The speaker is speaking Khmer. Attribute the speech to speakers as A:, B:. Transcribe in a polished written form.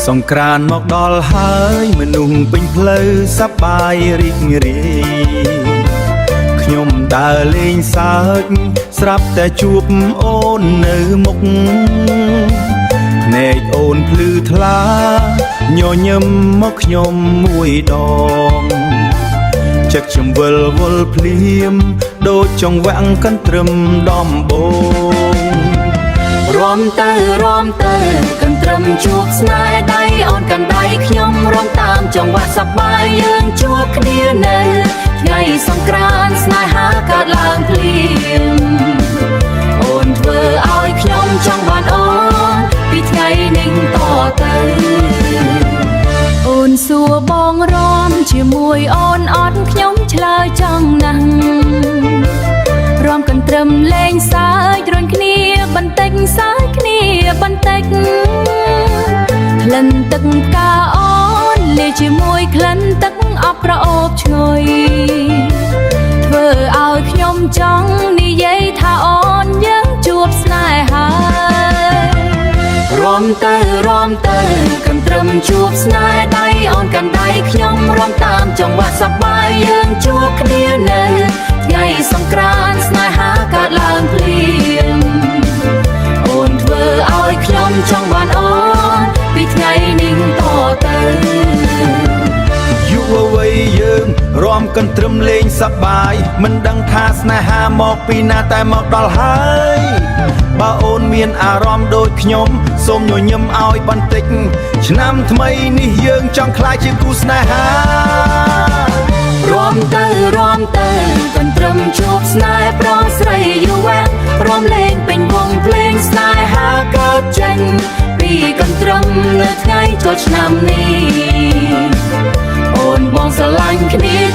A: សង្ក្រានមកដល់ហើយមនុស្សពេញផ្លូវសប្បាយរីករាយខ្ញុំដើរលេងសើចស្រាប់តែជួបអូននៅមុខភ្នែកអូនភ្លឺថ្លាញញឹមមកខ្ញុំមួយដងចិត្តខ្ញុំវិលវល់ភ្លាមដូចចង្វាក់កន្ទ្រឹមដំបងរាំទៅកន្ទ្រឹមជួបស្នេហ៍ដៃអូនកាន់ដៃខ្ញុំរាំតាមចង្វាក់សប្បាយយើងជួបគ្នានៅថ្ងៃសង្ក្រាន្តស្នេហាកើតឡើងភ្លាមអូនធ្វើឲ្យខ្ញុំចង់បានអូនពីថ្ងៃនេះតទៅអូនសួរបងរាំជាមួយអូនអត់ខ្ញុំឆ្លើយចង់ណាស់រាំកន្ទ្រឹមលេងសើចរួនគ្នាបន្តិចសើចគ្នាបន្តិចក្លិនទឹកផ្កាអូនលាយជាមួយក្លិនទឹកអបក្រអូបឈ្ងុយធ្វើឲ្យខ្ញុំចង់និយាយថាអូនយើងជួបស្នេហារាំទៅកន្ទ្រឹមជួបស្នេហ៍ដៃអូនកាន់ដៃខ្ញុំរាំតាមចង្វាក់សប្បាយយើងជួបគ្នានៅថ្ងៃសង្ក្រាន្តស្នេហាកើតឡើងភ្លាមអូនធ្វើឲ្យខ្ញុំចង់បានអូនពីថ្ងៃនេះតទៅយុវវ័យយើងរាំកន្ទ្រឹមលេងសប្បាយមិនដឹងថាស្នេហាមកពីណាតែមកដល់ហើយបើអូនមានអារម្មណ៍ដូចខ្ញុំសូមញញឹមឲ្យបន្តិចឆ្នាំថ្មីនេះយើងចង់ក្លាយជាគូស្នេហារាំទៅកន្ទ្រឹមជួបស្នេហ៍ប្រុសស្រីយុវៈរាំលេងពេញវង់ភ្លេងស្នេហាកើតចេញពីកន្ទ្រឹមនៅថ្ងៃចូលឆ្នាំនេះអូនបងស្រឡាញ់គ្នា